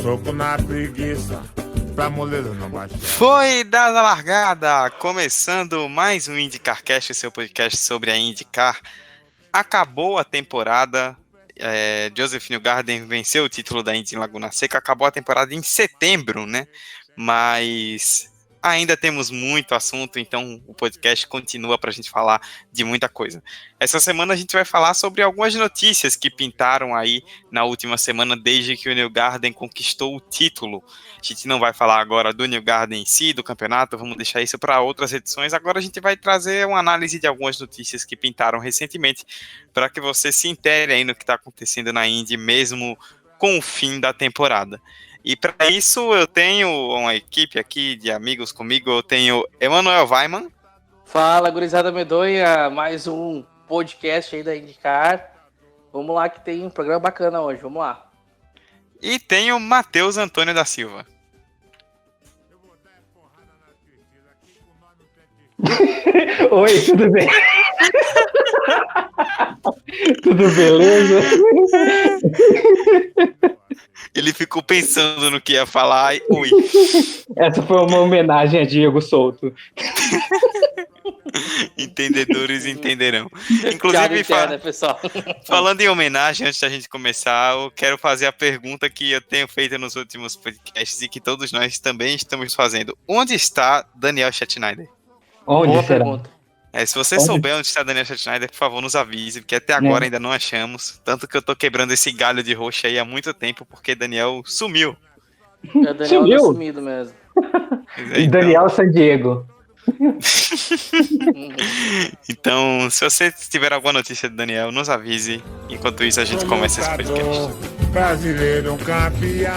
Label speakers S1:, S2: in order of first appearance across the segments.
S1: soco na preguiça, pra moleza não baixar.
S2: Foi dada a largada, começando mais um IndyCarCast, seu podcast sobre a IndyCar. Acabou a temporada, Joseph Newgarden venceu o título da Indy em Laguna Seca, acabou a temporada em setembro, né? Mas ainda temos muito assunto, então o podcast continua para a gente falar de muita coisa. Essa semana a gente vai falar sobre algumas notícias que pintaram aí na última semana, desde que o Newgarden conquistou o título. A gente não vai falar agora do Newgarden em si, do campeonato, vamos deixar isso para outras edições. Agora a gente vai trazer uma análise de algumas notícias que pintaram recentemente, para que você se intere aí no que está acontecendo na Indy, mesmo com o fim da temporada. E para isso eu tenho uma equipe aqui de amigos comigo, eu tenho Emanuel Weiman.
S3: Fala, gurizada medonha, mais um podcast aí da IndyCar. Vamos lá que tem um programa bacana hoje, vamos lá.
S2: E tenho Matheus Antônio da Silva.
S4: Oi, tudo bem? Tudo beleza?
S2: Ele ficou pensando no que ia falar e oi.
S4: Essa foi uma homenagem a Diego Souto.
S2: Entendedores entenderão. Inclusive,
S3: pessoal.
S2: Falando em homenagem, antes da gente começar, eu quero fazer a pergunta que eu tenho feito nos últimos podcasts e que todos nós também estamos fazendo. Onde está Daniel Schneider?
S4: Onde
S3: Boa
S4: será?
S3: pergunta.
S2: Se você souber onde está Daniel Schneider, por favor, nos avise, porque até agora ainda não achamos. Tanto que eu tô quebrando esse galho de roxo aí há muito tempo, porque Daniel sumiu.
S3: O Daniel
S4: Sumiu?
S3: tá sumido mesmo.
S4: Daniel San Diego.
S2: Então, se você tiver alguma notícia do Daniel, nos avise. Enquanto isso, a gente começa esse podcast.
S1: Brasileiro campeão.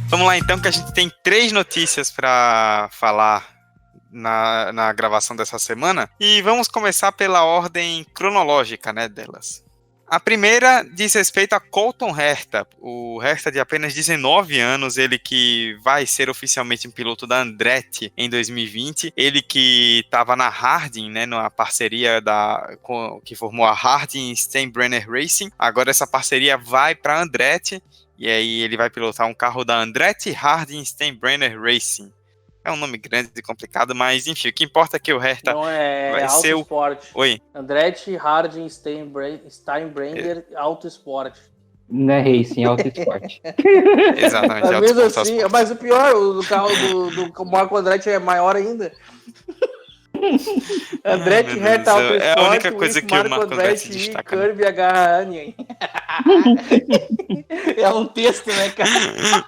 S2: Vamos lá então, que a gente tem 3 notícias para falar na gravação dessa semana. E vamos começar pela ordem cronológica, né, delas. A primeira diz respeito a Colton Herta, o Herta de apenas 19 anos, ele que vai ser oficialmente um piloto da Andretti em 2020, ele que estava na Harding, né, numa parceria que formou a Harding Steinbrenner Racing. Agora essa parceria vai para a Andretti, e aí ele vai pilotar um carro da Andretti Harding Steinbrenner Racing. É um nome grande e complicado, mas enfim, o que importa é que o Herta vai ser o...
S3: Sport.
S2: Oi?
S3: Andretti Harding Steinbrenner Auto Sport.
S4: Não é Racing, Auto Sport.
S2: Exatamente.
S3: Mas mesmo assim, mas o pior, o carro do Marco Andretti é maior ainda. Andretti Herta Auto Sport.
S2: É a única coisa que o Marco Andretti destaca.
S3: Kirby H. É um texto, né, cara?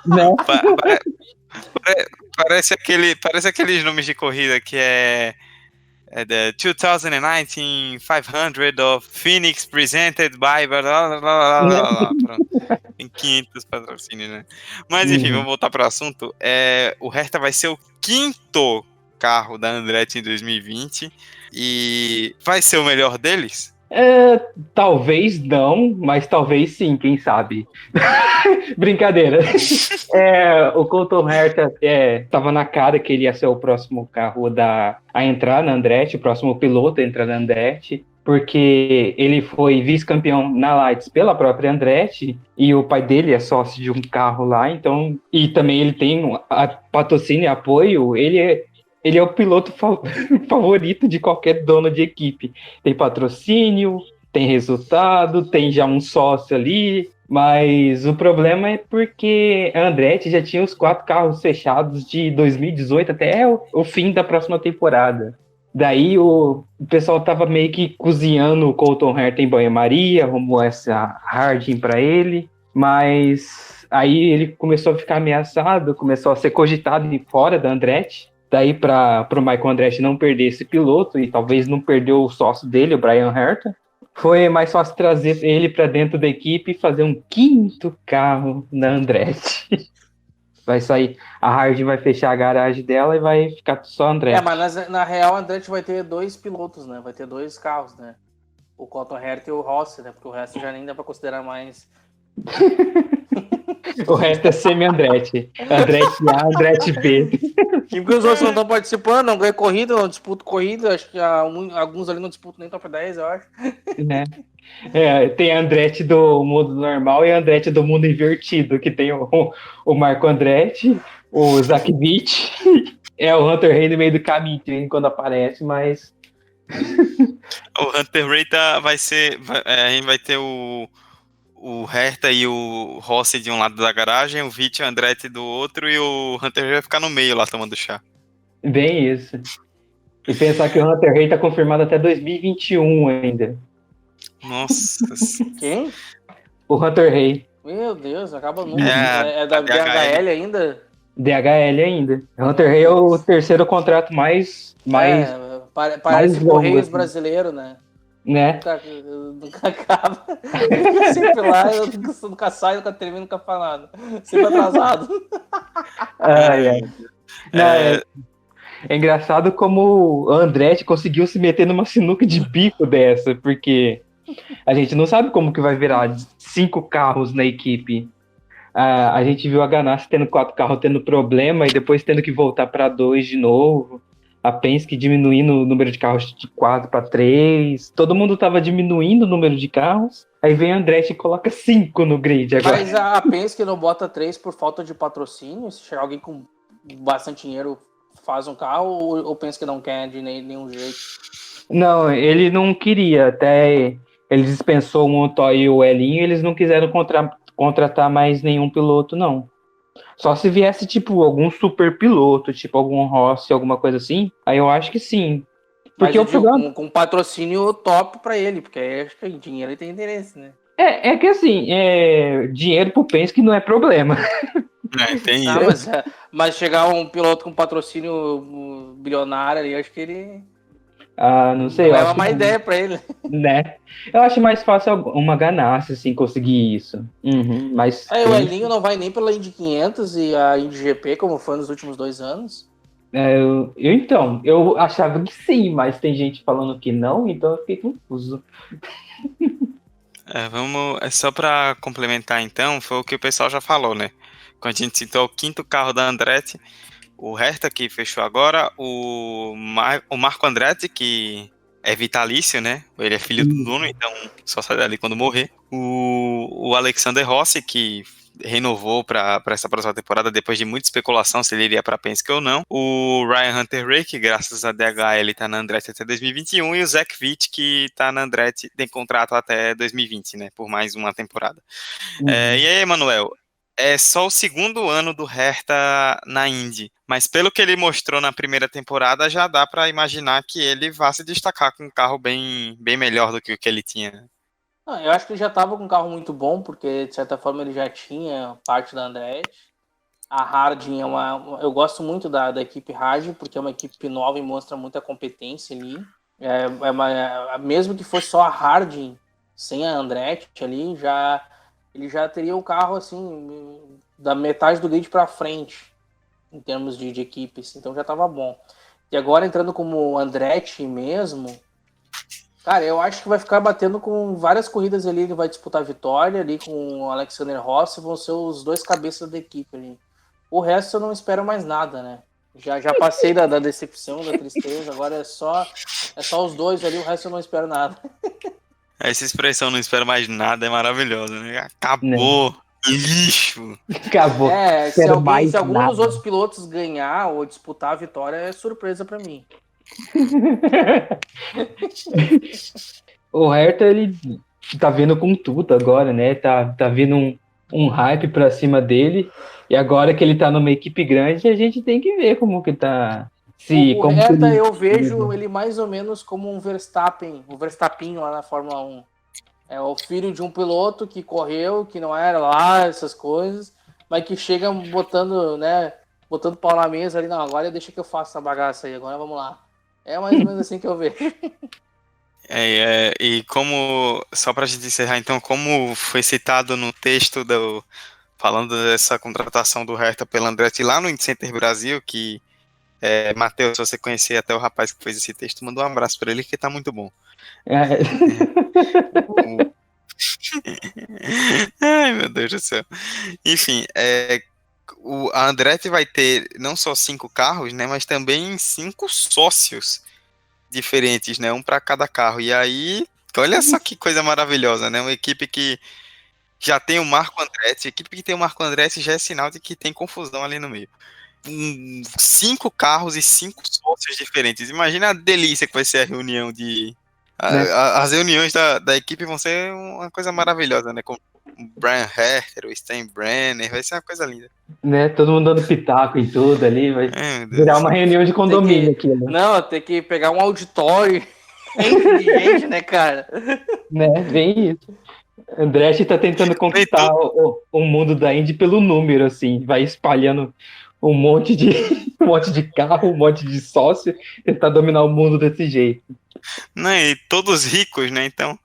S4: Não.
S2: Parece aqueles nomes de corrida que é the 2019 500 of Phoenix presented by blá, blá, blá, blá, blá. Pronto. Tem 500 patrocínios, né? Mas enfim, vamos voltar para o assunto. O Herta vai ser o 5º carro da Andretti em 2020 e vai ser o melhor deles?
S4: Talvez não, mas talvez sim, quem sabe. Brincadeira. O Colton Herta estava na cara que ele ia ser o próximo carro a entrar na Andretti, o próximo piloto a entrar na Andretti, porque ele foi vice-campeão na Lights pela própria Andretti e o pai dele é sócio de um carro lá, então, e também ele tem patrocínio e apoio, ele é o piloto favorito de qualquer dono de equipe. Tem patrocínio, tem resultado, tem já um sócio ali, mas o problema é porque a Andretti já tinha os 4 carros fechados de 2018 até o fim da próxima temporada. Daí o pessoal tava meio que cozinhando o Colton Herta em banho-maria, arrumou essa Harding para ele, mas aí ele começou a ficar ameaçado, começou a ser cogitado de fora da Andretti. Daí para o Michael Andretti não perder esse piloto e talvez não perder o sócio dele, o Brian Herta, foi mais fácil trazer ele para dentro da equipe e fazer um 5º carro na Andretti. Vai sair, a Harding vai fechar a garagem dela e vai ficar só a Andretti.
S3: Mas na real a Andretti vai ter 2 pilotos, né? Vai ter 2 carros, né? O Colton Herta e o Rossi, né? Porque o resto já nem dá para considerar mais.
S4: O resto é semi-Andretti. Andretti A, Andretti B.
S3: E porque os outros não estão participando, não ganham corrida, não disputam corrida. Acho que alguns ali não disputam nem top 10, eu acho.
S4: Né? Tem a Andretti do mundo normal e a Andretti do mundo invertido, que tem o Marco Andretti, o Zach Witt, o Hunter Hay no meio do caminho, quando aparece, mas...
S2: O Hunter Ray a gente vai ter o Herta e o Rossi de um lado da garagem, o Witt e o Andretti do outro, e o Hunter Ray vai ficar no meio lá tomando chá.
S4: Bem isso. E pensar que o Hunter Hay tá confirmado até 2021 ainda.
S2: Nossa.
S3: Quem?
S4: O Hunter Hay.
S3: Meu Deus, acaba nunca.
S2: É
S3: Da
S2: a
S3: DHL ainda?
S4: DHL ainda. O Hunter Hay é o terceiro contrato mais
S3: Parece
S4: longo,
S3: Correios
S4: assim.
S3: brasileiro, né?
S4: Né?
S3: Nunca acaba. Fica sempre lá, eu nunca saio, nunca termino, nunca falo nada. Sempre atrasado.
S4: É engraçado como o Andretti conseguiu se meter numa sinuca de bico dessa, porque a gente não sabe como que vai virar 5 carros na equipe. A gente viu a Ganassi tendo 4 carros tendo problema e depois tendo que voltar para 2 de novo. A Penske diminuindo o número de carros de 4 para 3. Todo mundo estava diminuindo o número de carros. Aí vem a Andretti e coloca 5 no grid agora.
S3: Mas a Penske não bota 3 por falta de patrocínio? Se chegar alguém com bastante dinheiro faz um carro ou pensa que não quer de nenhum jeito?
S4: Não, ele não queria. Até ele dispensou o Montoya e o Elinho, eles não quiseram contratar mais nenhum piloto, não. Só se viesse, tipo, algum super piloto, tipo algum Rossi, alguma coisa assim, aí eu acho que sim. Porque
S3: mas com patrocínio top pra ele, porque aí acho que dinheiro ele tem interesse, né?
S4: É que assim, dinheiro pro Penske não é problema.
S2: Tem
S3: mas chegar um piloto com patrocínio bilionário ali, acho que ele...
S4: não sei.
S3: Não é uma má ideia pra ele.
S4: Né? Eu acho mais fácil uma Ganassi, assim, conseguir isso. Mas
S3: o Elinho não vai nem pela Indy 500 e a Indy GP, como foi nos últimos 2 anos?
S4: Eu achava que sim, mas tem gente falando que não, então eu fiquei confuso.
S2: Só para complementar então, foi o que o pessoal já falou, né? Quando a gente citou o 5º carro da Andretti, o Herta, que fechou agora, o Marco Andretti, que é vitalício, né? Ele é filho do dono, então só sai dali quando morrer. O Alexander Rossi, que renovou para essa próxima temporada, depois de muita especulação se ele iria para a Penske ou não. O Ryan Hunter Ray, que graças a DHL está na Andretti até 2021, e o Zach Witt, que está na Andretti, tem contrato até 2020, né? Por mais uma temporada. E aí, Emanuel, é só o 2º ano do Herta na Indy, mas pelo que ele mostrou na primeira temporada, já dá para imaginar que ele vá se destacar com um carro bem melhor do que o que ele tinha.
S3: Eu acho que ele já estava com um carro muito bom, porque de certa forma ele já tinha parte da Andretti. A Harding eu gosto muito da equipe Harding, porque é uma equipe nova e mostra muita competência ali. Mesmo que fosse só a Harding, sem a Andretti ali, ele já teria o carro assim da metade do grid para frente em termos de equipes, então já estava bom. E agora entrando como Andretti mesmo, cara, eu acho que vai ficar batendo com várias corridas ali, ele vai disputar a vitória ali com o Alexander Rossi, vão ser os 2 cabeças da equipe ali. O resto eu não espero mais nada, né? Já passei da decepção, da tristeza, agora é só os 2 ali, o resto eu não espero nada.
S2: Essa expressão, não espero mais nada, é maravilhosa, né? Acabou, lixo.
S4: Acabou.
S3: Se algum dos outros pilotos ganhar ou disputar a vitória, é surpresa pra mim.
S4: O Herta, ele tá vindo com tudo agora, né? Tá vindo um hype pra cima dele. E agora que ele tá numa equipe grande, a gente tem que ver como que tá.
S3: O Herta, eu vejo ele mais ou menos como um Verstappen lá na Fórmula 1. É o filho de um piloto que correu, que não era lá, essas coisas, mas que chega botando pau na mesa ali, não, agora deixa que eu faço essa bagaça aí, agora vamos lá. É mais ou menos assim que eu vejo.
S2: E como, só pra gente encerrar então, como foi citado no texto falando dessa contratação do Herta pela Andretti lá no Indy Center Brasil, que Matheus, se você conhecer até o rapaz que fez esse texto, mandou um abraço pra ele, que tá muito bom. Ai, meu Deus do céu. Enfim, a Andretti vai ter não só 5 carros, né, mas também 5 sócios diferentes, né, um para cada carro. E aí, olha só que coisa maravilhosa, né, uma equipe que já tem o Marco Andretti, a equipe que tem o Marco Andretti já é sinal de que tem confusão ali no meio. 5 carros e 5 sócios diferentes. Imagina a delícia que vai ser a reunião de...
S4: Né?
S2: As reuniões da equipe vão ser uma coisa maravilhosa, né? Com o Brian Herter, o Steinbrenner, vai ser uma coisa linda.
S4: Né? Todo mundo dando pitaco em tudo ali, vai
S2: Meu Deus.
S4: virar uma reunião de condomínio aqui, né?
S3: Não, tem que pegar um auditório de gente, né, cara?
S4: Né? Vem isso. Andretti tá tentando conquistar o mundo da Indy pelo número, assim, vai espalhando um monte de carro, um monte de sócio, tentar dominar o mundo desse jeito.
S2: Né? E todos ricos, né? Então.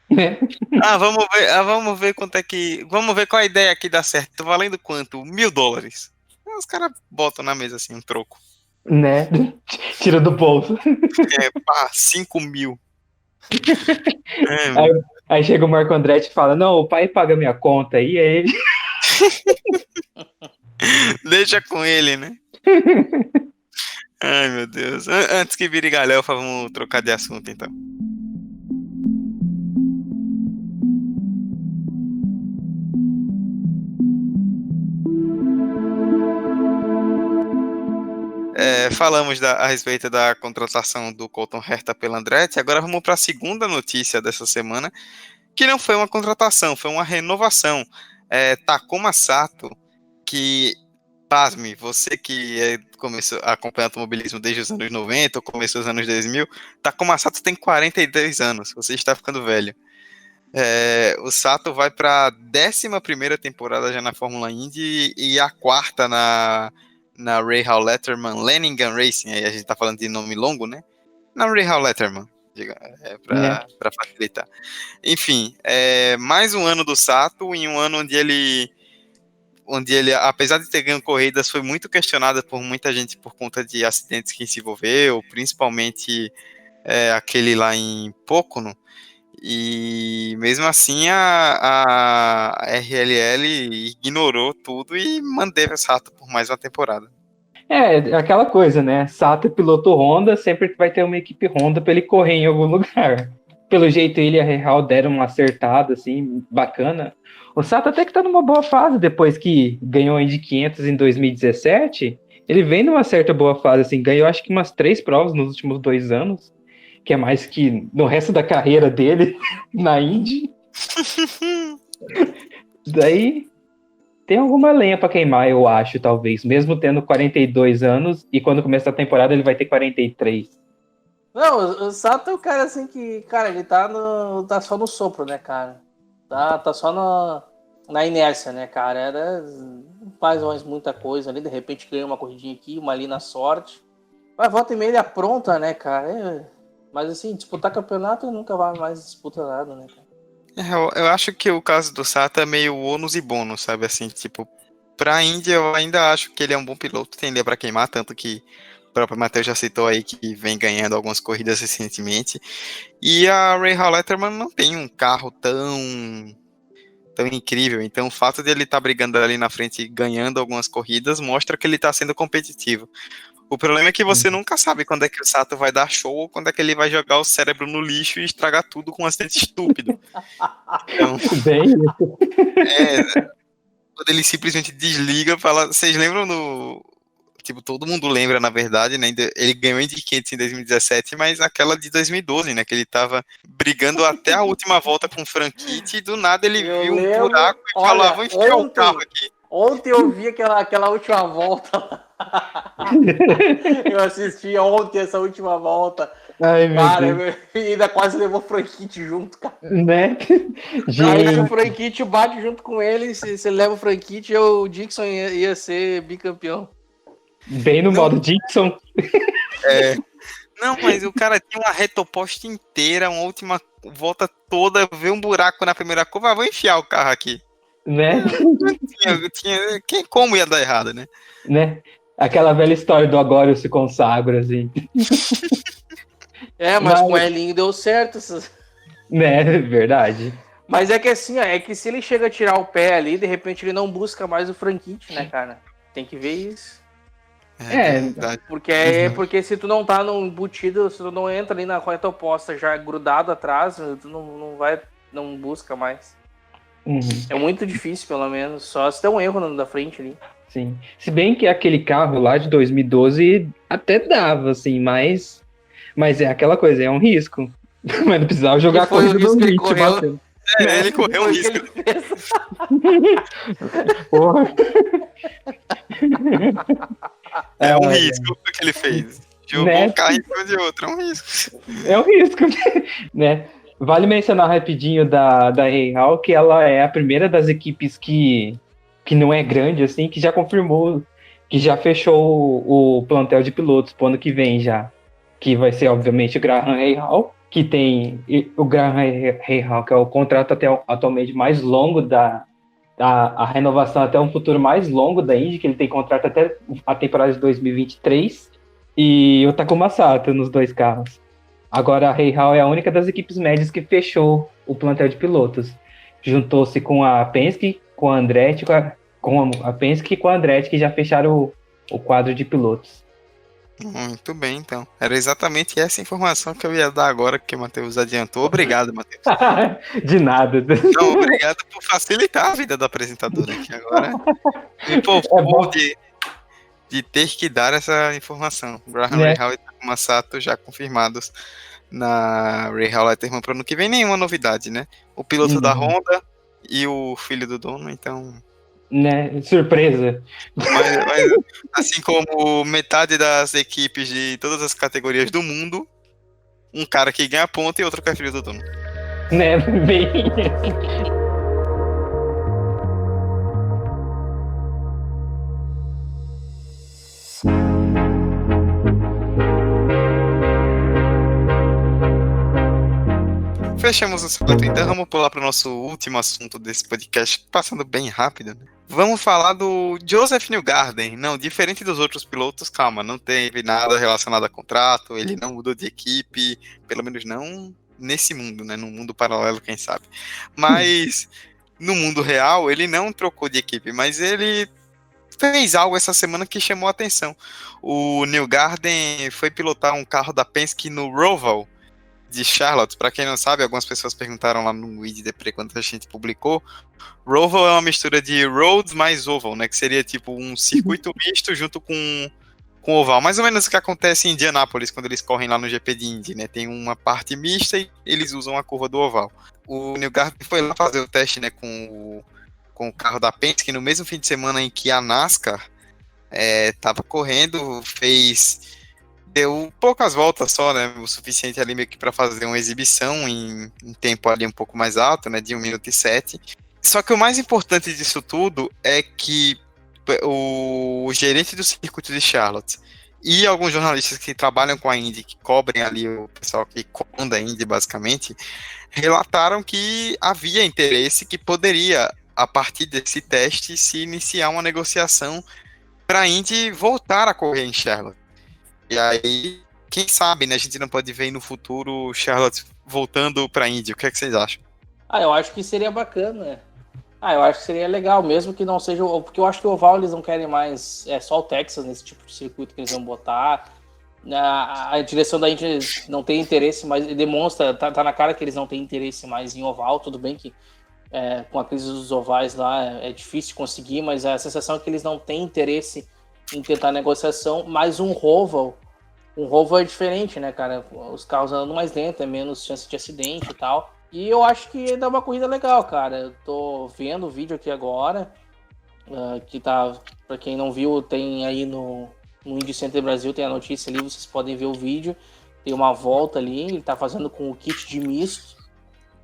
S4: Né?
S2: Vamos ver quanto é que. Vamos ver qual a ideia aqui dá certo. Tá valendo quanto? $1.000. Os caras botam na mesa assim, um troco.
S4: Né? Tira do bolso.
S2: 5 mil.
S4: Aí chega o Marco Andretti e fala: não, o pai paga minha conta, e aí ele.
S2: Deixa com ele, né? Ai, meu Deus. Antes que vire galhofa, vamos trocar de assunto, então. Falamos a respeito da contratação do Colton Herta pela Andretti. Agora vamos para a segunda notícia dessa semana, que não foi uma contratação, foi uma renovação. Takuma Sato, que, pasme, você que começou a acompanhar automobilismo desde os anos 90 ou começou os anos 2000, Takuma Sato tem 42 anos, você está ficando velho. O Sato vai para a 11ª temporada já na Fórmula Indy e a 4ª na Rahal Letterman Leningan Racing. Aí a gente tá falando de nome longo, né? Na Rahal Letterman, para facilitar. Enfim, mais um ano do Sato, em um ano onde ele, apesar de ter ganho corridas, foi muito questionado por muita gente por conta de acidentes que se envolveu, principalmente aquele lá em Pocono. E mesmo assim a RLL ignorou tudo e manteve o Sato por mais uma temporada.
S4: Aquela coisa, né? Sato é piloto Honda, sempre vai ter uma equipe Honda para ele correr em algum lugar. Pelo jeito ele e a Rahal deram uma acertada, assim, bacana. O Sato até que tá numa boa fase, depois que ganhou a Indy 500 em 2017, ele vem numa certa boa fase, assim, ganhou acho que umas 3 provas nos últimos 2 anos, que é mais que no resto da carreira dele na Indy. Daí tem alguma lenha pra queimar, eu acho, talvez. Mesmo tendo 42 anos, e quando começar a temporada ele vai ter 43.
S3: Não, o Sato é o cara assim que, cara, ele tá só no sopro, né, cara? Tá só na inércia, né, cara? Não faz mais muita coisa ali, de repente ganha uma corridinha aqui, uma ali na sorte. Mas volta e meia ele apronta, né, cara? Mas assim, disputar campeonato nunca vai mais disputar nada, né, cara?
S2: Eu acho que o caso do Sato é meio ônus e bônus, sabe? Assim, tipo, pra Índia eu ainda acho que ele é um bom piloto, tem lenha pra queimar, tanto que o próprio Matheus já citou aí que vem ganhando algumas corridas recentemente. E a Rahal Letterman não tem um carro tão incrível, então o fato de ele estar brigando ali na frente e ganhando algumas corridas mostra que ele está sendo competitivo. O problema é que você nunca sabe quando é que o Sato vai dar show ou quando é que ele vai jogar o cérebro no lixo e estragar tudo com um acidente estúpido. Então, quando ele simplesmente desliga, fala. Vocês lembram Tipo, todo mundo lembra, na verdade, né? Ele ganhou Indy 500 em 2017, mas aquela de 2012, né? Que ele tava brigando até a última volta com o Franchitti e do nada ele viu um buraco e falou: vou enfiar o carro aqui.
S3: Ontem eu vi aquela última volta. Eu assisti ontem essa última volta.
S4: Ai,
S3: cara, ainda quase levou o Franchitti junto, cara.
S4: Né?
S3: Aí o Franchitti bate junto com ele. Se leva o Franchitti, o Dixon ia ser bicampeão.
S4: Bem no modo Dixon.
S2: Não, mas o cara tinha uma reta oposta inteira, uma última volta toda, vê um buraco na primeira curva, vou enfiar o carro aqui.
S4: Né?
S2: Como ia dar errado, né?
S4: Aquela velha história do agora eu se consagro, assim.
S3: Mas com o Elinho deu certo.
S4: Né, verdade.
S3: Mas é que assim, ó, é que se ele chega a tirar o pé ali, de repente ele não busca mais o Franchitti, né, cara? Tem que ver isso.
S2: Verdade.
S3: Porque se tu não tá no embutido, se tu não entra ali na reta oposta já grudado atrás, tu não busca mais.
S4: Uhum,
S3: É muito difícil, pelo menos. Só se der um erro da frente ali.
S4: sim. Se bem que aquele carro lá de 2012 até dava, assim, mas é aquela coisa, é um risco. Mas não precisava jogar a
S3: E foi o
S4: corrida do
S3: risco que ele
S4: Nietzsche
S3: correu.
S4: batendo.
S2: Ele correu um
S3: Foi o que
S2: risco.
S3: ele fez.
S4: Porra.
S2: É um
S4: Ai,
S2: risco o que ele fez. Jogou
S4: Né?
S2: um carro em cima de outro, é um risco.
S4: É um risco, né? Vale mencionar rapidinho da Reihal que ela é a primeira das equipes que não é grande, assim, que já confirmou, que já fechou o plantel de pilotos pro ano que vem já. Que vai ser, obviamente, o Graham Reihal, que tem o Graham Reihal, que é o contrato atualmente mais longo a renovação até um futuro mais longo da Indy, que ele tem contrato até a temporada de 2023, e o Takuma Sato nos dois carros. Agora a Reihal é a única das equipes médias que fechou o plantel de pilotos. Juntou-se com a Penske, com a Andretti, com a Penske e com a Andretti, que já fecharam o quadro de pilotos.
S2: Muito bem, então. Era exatamente essa informação que eu ia dar agora, que o Matheus adiantou. Obrigado, Matheus.
S4: De nada.
S2: Não, obrigado por facilitar a vida do apresentador aqui agora. Me poupou de ter que dar essa informação. Graham Rahal e Takuma Sato já confirmados na Rahal Letterman para o ano que vem. Nenhuma novidade, né? O piloto da Honda e o filho do dono, então...
S4: Né? Surpresa.
S2: Mas assim como metade das equipes de todas as categorias do mundo, um cara que ganha ponto e outro que é filho do dono.
S4: Né? Bem...
S2: Fechamos o assunto, então vamos pular para o nosso último assunto desse podcast, passando bem rápido, né? Vamos falar do Joseph Newgarden. Não, diferente dos outros pilotos, calma, não teve nada relacionado a contrato, ele não mudou de equipe, pelo menos não nesse mundo, né? No mundo paralelo, quem sabe. Mas no mundo real, ele não trocou de equipe, mas ele fez algo essa semana que chamou a atenção. O Newgarden foi pilotar um carro da Penske no Roval de Charlotte. Para quem não sabe, algumas pessoas perguntaram lá no vídeo depois quando a gente publicou. Roval é uma mistura de roads mais oval, né? Que seria tipo um circuito misto junto com oval. Mais ou menos o que acontece em Indianápolis quando eles correm lá no GP de Indy, né? Tem uma parte mista e eles usam a curva do oval. O Newgarden foi lá fazer o teste, né, com o carro da Penske no mesmo fim de semana em que a NASCAR estava correndo, deu poucas voltas só, né, o suficiente ali meio que para fazer uma exibição em tempo ali um pouco mais alto, né, de 1 minuto e 7. Só que o mais importante disso tudo é que o gerente do circuito de Charlotte e alguns jornalistas que trabalham com a Indy, que cobrem ali o pessoal que comanda a Indy basicamente, relataram que havia interesse, que poderia, a partir desse teste, se iniciar uma negociação para a Indy voltar a correr em Charlotte. E aí, quem sabe, né, a gente não pode ver no futuro Charlotte voltando para a Indy. O que é que vocês acham?
S3: Eu acho que seria bacana. Eu acho que seria legal, mesmo que não seja... Porque eu acho que o oval eles não querem mais... É só o Texas nesse tipo de circuito que eles vão botar. A direção da Indy não tem interesse, mas demonstra... Tá na cara que eles não têm interesse mais em oval. Tudo bem que com a crise dos ovais lá é difícil conseguir, mas a sensação é que eles não têm interesse em tentar negociação. Mas um oval é diferente, né, cara? Os carros andam mais lento, é menos chance de acidente e tal. E eu acho que dá uma corrida legal, cara. Eu tô vendo o vídeo aqui agora, que tá, pra quem não viu, tem aí no Indy Center Brasil, tem a notícia ali, vocês podem ver o vídeo. Tem uma volta ali, ele tá fazendo com o kit de misto.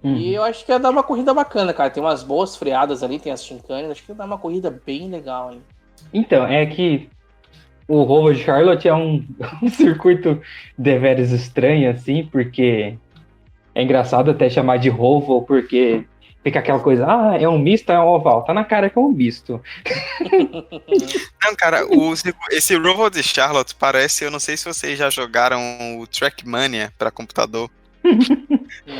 S3: E eu acho que ia dar uma corrida bacana, cara. Tem umas boas freadas ali, tem as chincanes, acho que ia dar uma corrida bem legal ali.
S4: Então, é que o Roval de Charlotte é um circuito deveras estranho, assim, porque é engraçado até chamar de Roval, porque fica aquela coisa, é um misto, é um oval. Tá na cara que é um misto.
S2: Não, cara, esse Roval de Charlotte parece, eu não sei se vocês já jogaram o Trackmania para computador.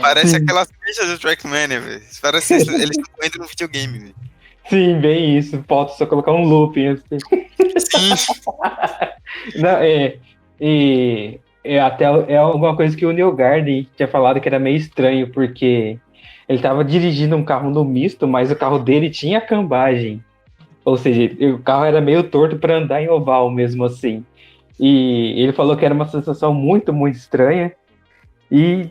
S2: Parece
S4: Sim.
S2: aquelas pistas do Trackmania, velho. Parece que eles estão correndo no videogame, velho.
S4: Sim, bem isso. Falta só colocar um looping assim.
S2: Sim.
S4: Não, até é alguma coisa que o Neil Garden tinha falado que era meio estranho, porque ele estava dirigindo um carro no misto, mas o carro dele tinha cambagem. Ou seja, o carro era meio torto para andar em oval mesmo assim. E ele falou que era uma sensação muito, muito estranha. E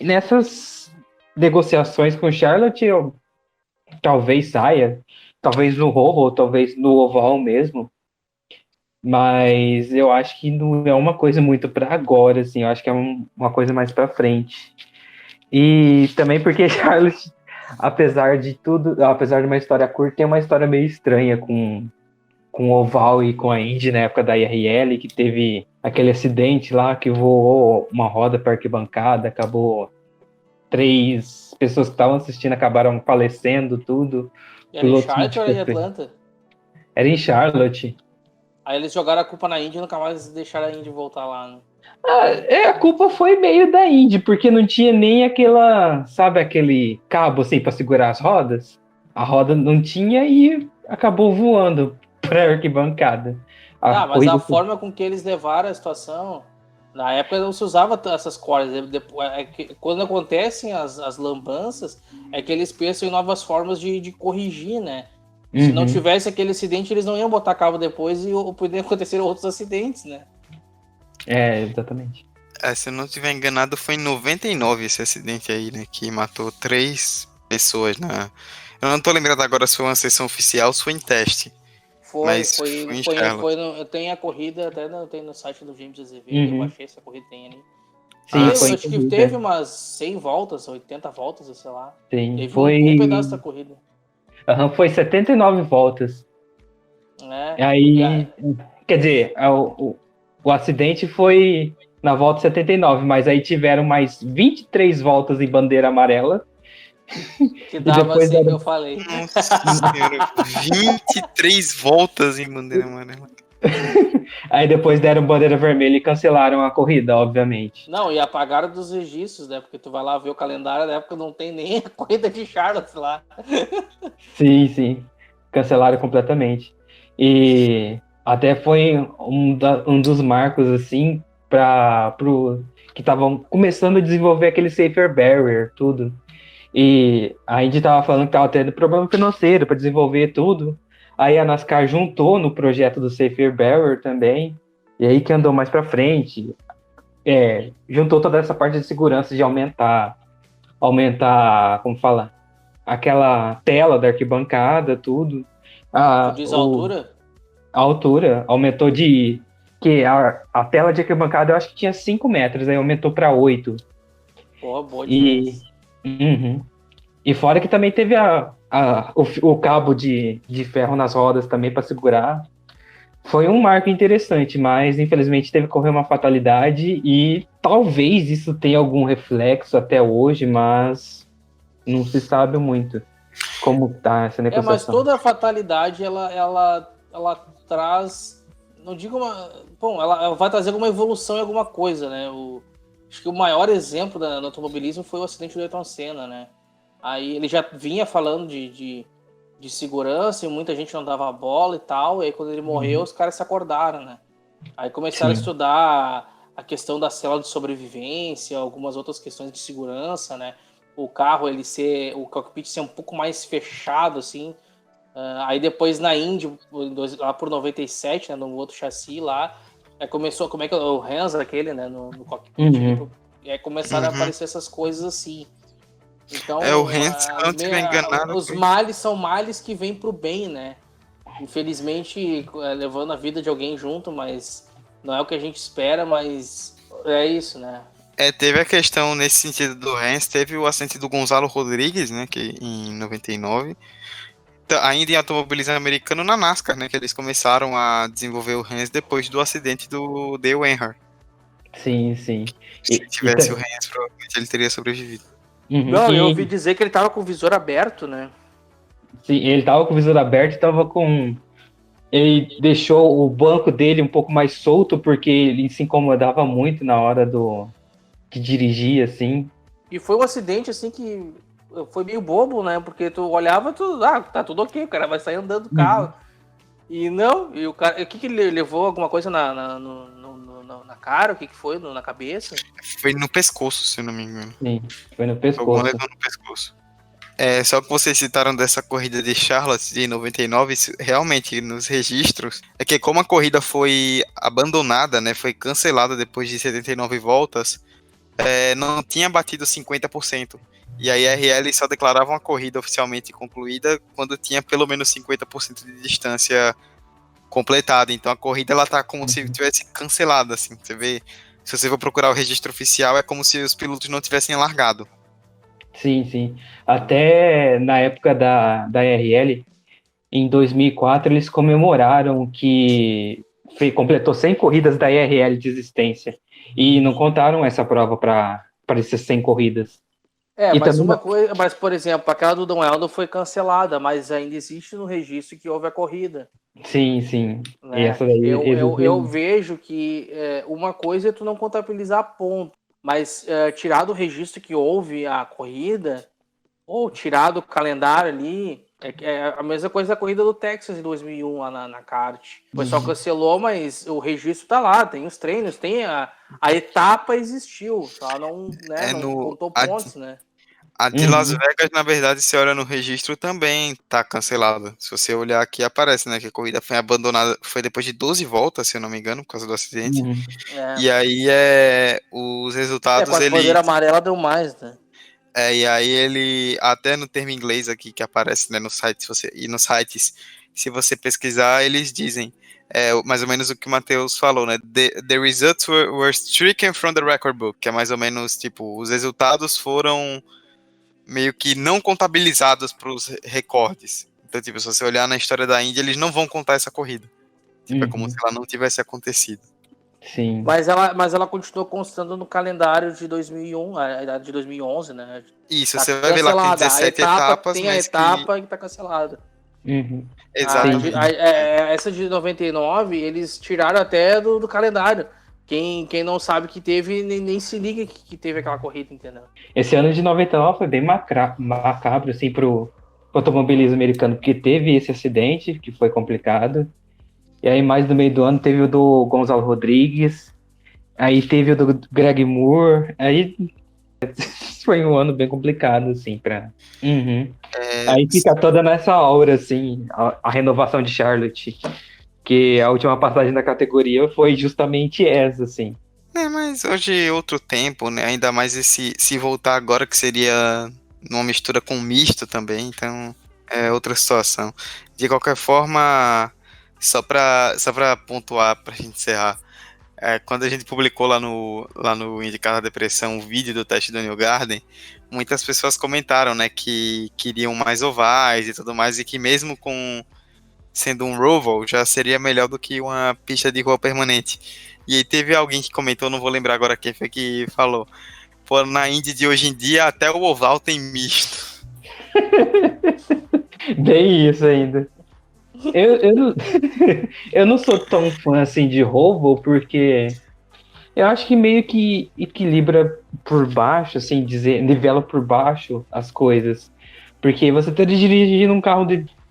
S4: nessas negociações com Charlotte, eu talvez saia. Talvez no Roval, talvez no oval mesmo. Mas eu acho que não é uma coisa muito para agora, assim. Eu acho que é uma coisa mais para frente. E também porque Charlotte, apesar de tudo, apesar de uma história curta, tem uma história meio estranha com o Oval e com a Indy na época da IRL, que teve aquele acidente lá que voou uma roda para arquibancada, acabou 3 pessoas que estavam assistindo acabaram falecendo, tudo.
S3: Era em Charlotte ou era em Atlanta?
S4: Era em Charlotte.
S3: Aí eles jogaram a culpa na Indy e nunca mais deixaram a Indy voltar lá, né?
S4: A culpa foi meio da Indy, porque não tinha nem aquela, sabe, aquele cabo assim para segurar as rodas. A roda não tinha e acabou voando para arquibancada.
S3: Mas a forma com que eles levaram a situação, na época não se usava essas cordas. Quando acontecem as lambanças, é que eles pensam em novas formas de corrigir, né? Se não tivesse aquele acidente, eles não iam botar cabo depois e poderiam acontecer outros acidentes, né?
S4: É, exatamente.
S2: Se eu não estiver enganado, foi em 99 esse acidente aí, né? Que matou 3 pessoas na... Eu não tô lembrado agora se foi uma sessão oficial ou se foi em teste. Foi em Charlotte.
S3: Tem a corrida, até tem no site do James Azevedo, eu baixei essa corrida, tem ali.
S4: Sim,
S3: acho que teve umas 100 voltas, 80 voltas, sei lá.
S4: Sim,
S3: teve
S4: foi...
S3: um pedaço da corrida.
S4: Foi 79 voltas. Aí, quer dizer, o acidente foi na volta 79, mas aí tiveram mais 23 voltas em bandeira amarela.
S3: Que dava assim que eu falei.
S2: Nossa senhora, 23 voltas em bandeira amarela.
S4: Aí depois deram bandeira vermelha e cancelaram a corrida, obviamente.
S3: Não, e apagaram dos registros, né? Porque tu vai lá ver o calendário, na época não tem nem a corrida de Charlotte lá.
S4: Sim. Cancelaram completamente. E até foi um dos marcos, assim, que estavam começando a desenvolver aquele Safer Barrier, tudo. E a Indy tava falando que tava tendo problema financeiro para desenvolver tudo. Aí a NASCAR juntou no projeto do Safer Barrier também. E aí que andou mais para frente. Juntou toda essa parte de segurança de aumentar, como fala, aquela tela da arquibancada, tudo.
S3: Tu diz a altura?
S4: A altura aumentou que a tela de arquibancada eu acho que tinha 5 metros, aí aumentou para 8.
S3: Pô, boa demais.
S4: E fora que também teve o cabo de ferro nas rodas também para segurar. Foi um marco interessante, mas infelizmente teve que ocorrer uma fatalidade e talvez isso tenha algum reflexo até hoje, mas não se sabe muito como tá essa negociação.
S3: Mas toda fatalidade ela traz, não digo ela vai trazer alguma evolução em alguma coisa, né? Acho que o maior exemplo no automobilismo foi o acidente do Ayrton Senna, né? Aí ele já vinha falando de segurança e muita gente não dava bola e tal, e aí quando ele morreu os caras se acordaram, né? Aí começaram a estudar a questão da célula de sobrevivência, algumas outras questões de segurança, né? O carro, o cockpit ser um pouco mais fechado, assim. Aí depois na Indy, lá por 97, né, no outro chassi lá, começou, como é que o Hans, aquele, né, no cockpit, e aí começaram a aparecer essas coisas assim. Então,
S2: o Hans, se eu não estiver enganado...
S3: Os males são males que vêm pro bem, né? Infelizmente, levando a vida de alguém junto, mas não é o que a gente espera, mas é isso, né?
S2: Teve a questão nesse sentido do Hans, teve o acidente do Gonzalo Rodrigues, né, que em 99, ainda em automobilismo americano na NASCAR, né, que eles começaram a desenvolver o Hans depois do acidente do Dale Earnhardt.
S4: Sim.
S2: Se tivesse o Hans, provavelmente ele teria sobrevivido.
S3: Não, eu ouvi dizer que ele tava com o visor aberto, né?
S4: Sim, ele tava com o visor aberto e ele deixou o banco dele um pouco mais solto, porque ele se incomodava muito na hora de dirigir, assim.
S3: E foi um acidente, assim, que foi meio bobo, né? Porque tu olhava, tá tudo ok, o cara vai sair andando do carro. E não, e o cara, o que ele levou? Alguma coisa na cara? O que foi? Na cabeça?
S2: Foi no pescoço, se eu não me engano.
S4: Sim, foi no
S2: Alguma
S4: pescoço.
S2: lesão no pescoço. Só que vocês citaram dessa corrida de Charlotte de 99, realmente nos registros, é que como a corrida foi abandonada, né, foi cancelada depois de 79 voltas, não tinha batido 50%. E a IRL só declarava uma corrida oficialmente concluída quando tinha pelo menos 50% de distância completada. Então a corrida ela tá como se tivesse cancelada, assim. Você vê, se você for procurar o registro oficial, é como se os pilotos não tivessem largado.
S4: Sim, sim. Até na época da IRL, em 2004, eles comemoraram que completou 100 corridas da IRL de existência. E não contaram essa prova para essas 100 corridas. E
S3: Mas
S4: também
S3: uma coisa, mas por exemplo, aquela do Dom Helder foi cancelada, mas ainda existe no registro que houve a corrida.
S4: Sim, sim.
S3: Né?
S4: Essa daí
S3: Eu vejo que uma coisa é tu não contabilizar ponto, mas tirar do registro que houve a corrida, ou tirar do calendário ali, é a mesma coisa da corrida do Texas em 2001 lá na kart. O pessoal cancelou, mas o registro tá lá, tem os treinos, tem a etapa existiu, só não, né, não contou pontos, né?
S2: A de Las Vegas, na verdade, se olha no registro, também tá cancelada. Se você olhar aqui, aparece, né, que a corrida foi abandonada, foi depois de 12 voltas, se eu não me engano, por causa do acidente. E aí, os resultados,
S3: com a bandeira amarela deu mais, né?
S2: E aí ele, até no termo inglês aqui, que aparece, né, no site, nos sites, se você pesquisar, eles dizem, mais ou menos o que o Matheus falou, né, the results were stricken from the record book, que é mais ou menos, tipo, os resultados foram meio que não contabilizados para os recordes. Então, tipo, se você olhar na história da Índia, eles não vão contar essa corrida. Tipo, é como se ela não tivesse acontecido.
S4: Sim.
S3: Mas ela continuou constando no calendário de 2001, de 2011, né?
S2: Isso,
S3: tá
S2: você vai ver lá que tem 17 etapas,
S3: tem a etapa que tá cancelada.
S2: Exatamente.
S3: Essa de 99, eles tiraram até do calendário. Quem não sabe que teve, nem se liga que teve aquela corrida, entendeu?
S4: Esse ano de 99 foi bem macabro, assim, pro automobilismo americano, porque teve esse acidente, que foi complicado. E aí, mais no meio do ano, teve o do Gonzalo Rodrigues. Aí teve o do Greg Moore. Aí foi um ano bem complicado, assim, pra... Aí fica toda nessa aura, assim, a renovação de Charlotte. Que a última passagem da categoria foi justamente essa, assim.
S2: Mas hoje é outro tempo, né? Ainda mais se voltar agora, que seria numa mistura com misto também, então é outra situação. De qualquer forma, só pra pontuar, pra gente encerrar, quando a gente publicou lá no Indicar da Depressão o vídeo do teste do New Garden, muitas pessoas comentaram, né, que queriam mais ovais e tudo mais, e que mesmo sendo um roval, já seria melhor do que uma pista de rua permanente. E aí teve alguém que comentou, não vou lembrar agora quem foi que falou, pô, na Indy de hoje em dia até o oval tem misto.
S4: Bem isso ainda. Eu não sou tão fã assim de roval, porque eu acho que meio que equilibra por baixo, assim, nivela por baixo as coisas. Porque você tá dirigindo um carro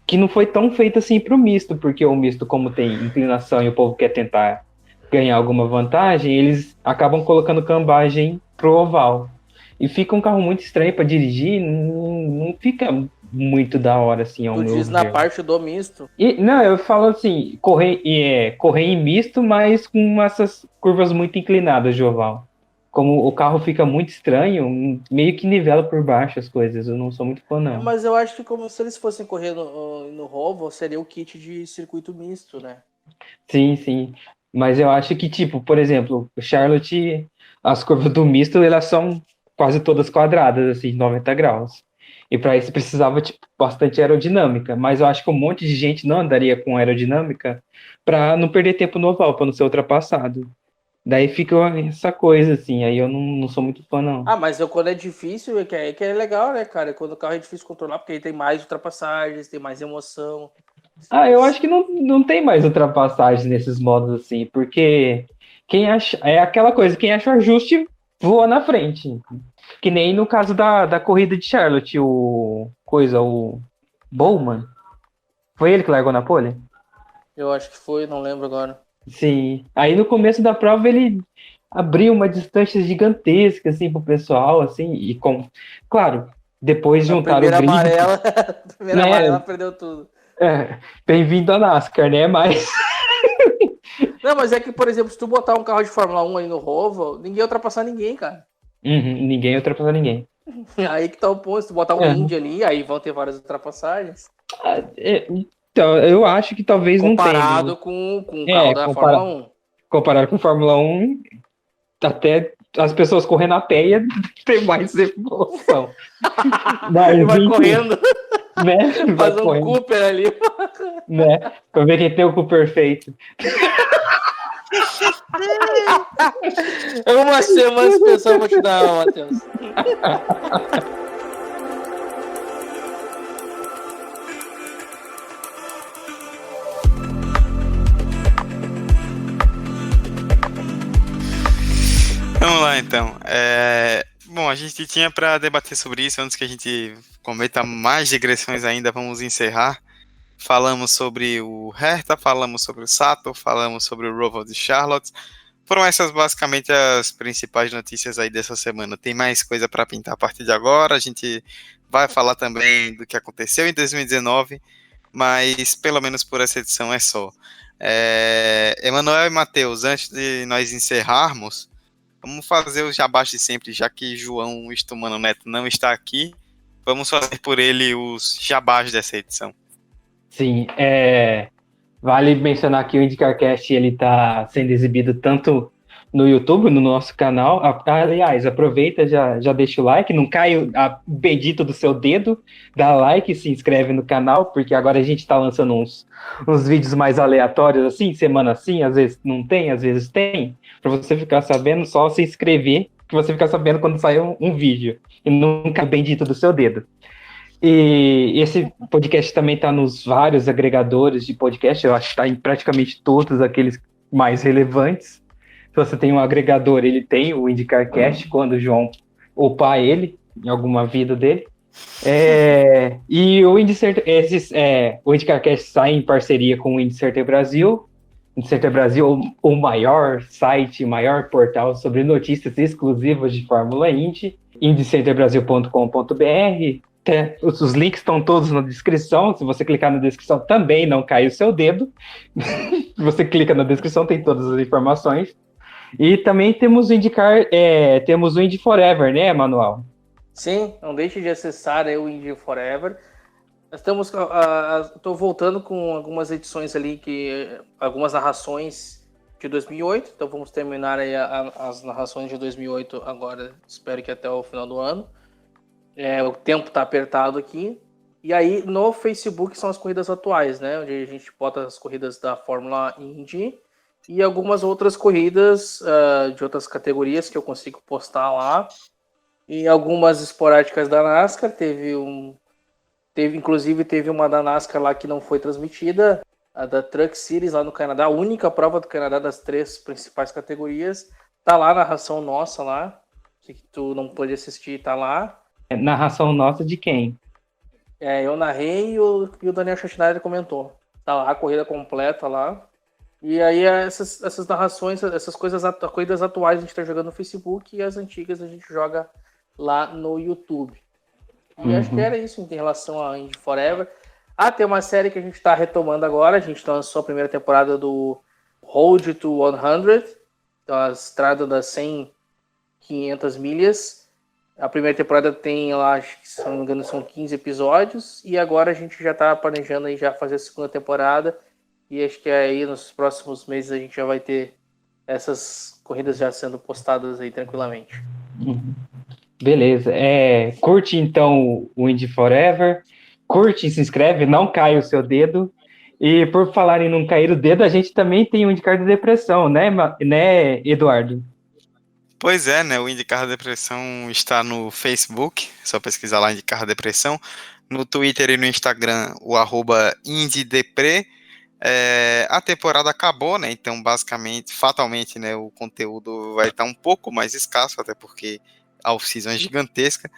S4: que não foi tão feito assim pro misto, porque o misto, como tem inclinação e o povo quer tentar ganhar alguma vantagem, eles acabam colocando cambagem pro oval. E fica um carro muito estranho para dirigir, não fica muito da hora, assim, ao
S3: Tu
S4: meu
S3: diz
S4: ver.
S3: na parte do misto.
S4: Não, eu falo assim, correr em misto, mas com essas curvas muito inclinadas de oval. Como o carro fica muito estranho, meio que nivela por baixo as coisas. Eu não sou muito fã, não.
S3: Mas eu acho que como se eles fossem correr no Roval, seria o kit de circuito misto, né?
S4: Sim, sim. Mas eu acho que, tipo, por exemplo, o Charlotte, as curvas do misto, elas são quase todas quadradas, assim, 90 graus. E para isso precisava, tipo, bastante aerodinâmica. Mas eu acho que um monte de gente não andaria com aerodinâmica para não perder tempo no oval, para não ser ultrapassado. Daí fica essa coisa, assim, aí eu não sou muito fã, não.
S3: Mas quando é difícil, que é legal, né, cara? Quando o carro é difícil controlar, porque aí tem mais ultrapassagens, tem mais emoção.
S4: Eu acho que não tem mais ultrapassagem nesses modos, assim, porque quem acha, é aquela coisa, quem acha o ajuste voou na frente. Que nem no caso da corrida de Charlotte, o Bowman. Foi ele que largou na pole?
S3: Eu acho que foi, não lembro agora.
S4: Sim. Aí no começo da prova ele abriu uma distância gigantesca, assim, pro pessoal, assim, claro, depois
S3: Na
S4: juntaram o
S3: primeira
S4: grid,
S3: amarela, a primeira
S4: né?
S3: amarela perdeu tudo.
S4: Bem-vindo à NASCAR, né? Mas,
S3: Não, mas é que, por exemplo, se tu botar um carro de Fórmula 1 aí no Roval, ninguém ia ultrapassar ninguém, cara.
S4: ninguém ultrapassou ninguém.
S3: Aí que tá o ponto. Se tu botar um
S4: É.
S3: Indy ali, aí vão ter várias ultrapassagens.
S4: Então, eu acho que talvez não tenha.
S3: Comparado com o carro da Fórmula 1.
S4: Comparado com Fórmula 1, até as pessoas correndo a pé ia ter mais evolução.
S3: Ele vai correndo,
S4: Né?
S3: faz
S4: Vai
S3: um
S4: correndo,
S3: Cooper ali.
S4: né? Pra ver quem tem o cu perfeito.
S3: É uma semana de pessoa pra te dar, Matheus.
S2: Vamos lá, então. Bom, a gente tinha para debater sobre isso antes que a gente cometa mais digressões ainda. Vamos encerrar. Falamos sobre o Hertha, falamos sobre o Sato, falamos sobre o Roval de Charlotte. Foram essas basicamente as principais notícias aí dessa semana. Tem mais coisa para pintar a partir de agora. A gente vai falar também do que aconteceu em 2019, mas pelo menos por essa edição é só. Emanuel e Matheus, antes de nós encerrarmos, vamos fazer o jabá de sempre, já que João Estumano Neto não está aqui. Vamos fazer por ele os jabás dessa edição.
S4: Sim, vale mencionar que o IndyCarCast ele está sendo exibido tanto no YouTube, no nosso canal. Aliás, aproveita, já deixa o like, não cai o bendito do seu dedo, dá like, se inscreve no canal, porque agora a gente está lançando uns vídeos mais aleatórios, assim, semana assim, às vezes não tem, às vezes tem, para você ficar sabendo, só se inscrever, que você ficar sabendo quando sair um vídeo, e não cai o bendito do seu dedo. E esse podcast também está nos vários agregadores de podcast, eu acho que está em praticamente todos aqueles mais relevantes. Se você tem um agregador, ele tem o IndyCarCast, quando o João upar ele, em alguma vida dele. E o IndyCarCast sai em parceria com o IndyCerter Brasil. IndyCerter Brasil, o maior site, o maior portal sobre notícias exclusivas de Fórmula Indy, indycerterbrasil.com.br. Os links estão todos na descrição. Se você clicar na descrição, também não cai o seu dedo. Se você clica na descrição, tem todas as informações. E também temos o temos o Indy Forever, né, Manuel?
S3: Sim, não deixe de acessar o Indy Forever. Estou voltando com algumas edições ali, algumas narrações de 2008. Então vamos terminar aí as narrações de 2008 agora. Espero que até o final do ano. O tempo está apertado aqui. E aí no Facebook são as corridas atuais, né? Onde a gente bota as corridas da Fórmula Indy e algumas outras corridas de outras categorias que eu consigo postar lá. E algumas esporádicas da NASCAR. Inclusive teve uma da NASCAR lá que não foi transmitida, a da Truck Series lá no Canadá, a única prova do Canadá das 3 principais categorias. Tá lá a narração nossa lá. Se tu não pôde assistir, tá lá.
S4: Narração nossa de quem?
S3: Eu narrei e o Daniel Schneider comentou. Tá lá a corrida completa lá. E aí essas narrações, essas corridas atuais a gente tá jogando no Facebook e as antigas a gente joga lá no YouTube. E acho que era isso em relação a Indy Forever. Tem uma série que a gente tá retomando agora. A gente lançou a primeira temporada do Road to 100. Então a estrada das 100, 500 milhas. A primeira temporada tem lá, acho que, se não me engano, são 15 episódios. E agora a gente já tá planejando aí já fazer a segunda temporada. E acho que aí nos próximos meses a gente já vai ter essas corridas já sendo postadas aí tranquilamente.
S4: Beleza. Curte então o Indy Forever. Curte, se inscreve, não cai o seu dedo. E por falar em não cair o dedo, a gente também tem o IndyCar da Depressão, né, Eduardo?
S2: Pois é, né? O IndyCar da Depressão está no Facebook, só pesquisar lá IndyCar da Depressão. No Twitter e no Instagram, o @IndyDepre. A temporada acabou, né? Então, basicamente, fatalmente, né, o conteúdo vai estar um pouco mais escasso, até porque a off-season é gigantesca,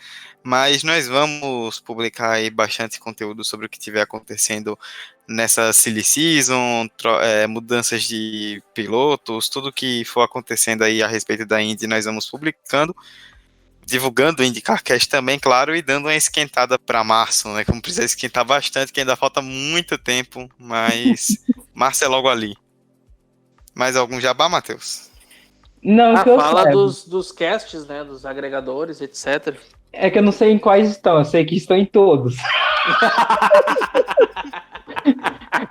S2: mas nós vamos publicar aí bastante conteúdo sobre o que estiver acontecendo nessa silly season, mudanças de pilotos, tudo que for acontecendo aí a respeito da Indy, nós vamos publicando, divulgando o IndyCarCast também, claro, e dando uma esquentada para março, né? Como precisa esquentar bastante, que ainda falta muito tempo, mas março é logo ali. Mais algum jabá, Matheus?
S4: Não, que eu
S3: Fala
S4: saiba.
S3: dos casts, né? Dos agregadores, etc.
S4: É que eu não sei em quais estão, eu sei que estão em todos.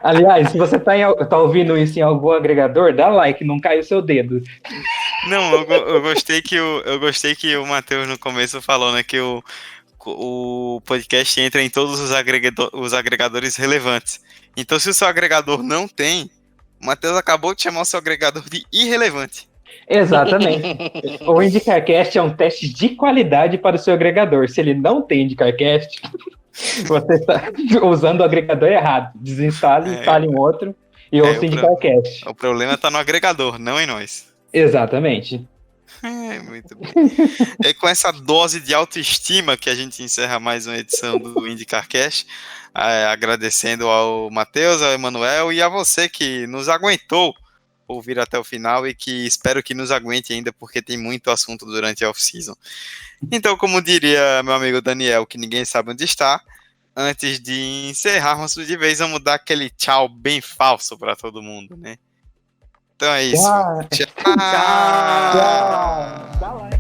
S4: Aliás, se você tá ouvindo isso em algum agregador, dá like, não cai o seu dedo.
S2: Não, eu gostei que o Matheus no começo falou, né, que o podcast entra em todos os agregadores relevantes. Então, se o seu agregador não tem, o Matheus acabou de chamar o seu agregador de irrelevante.
S4: Exatamente. O IndyCarCast é um teste de qualidade para o seu agregador. Se ele não tem IndyCarCast, você está usando o agregador errado. Desinstale, instale um outro e ouça o IndyCarCast.
S2: O problema está no agregador, não em nós.
S4: Exatamente.
S2: Muito bem. É com essa dose de autoestima que a gente encerra mais uma edição do IndyCarCast, agradecendo ao Matheus, ao Emanuel e a você que nos aguentou ouvir até o final e que espero que nos aguente ainda, porque tem muito assunto durante a off-season. Então, como diria meu amigo Daniel, que ninguém sabe onde está, antes de encerrarmos de vez, vamos dar aquele tchau bem falso para todo mundo, né? Então é isso.
S4: Tchau.
S2: Tchau.
S3: Tchau.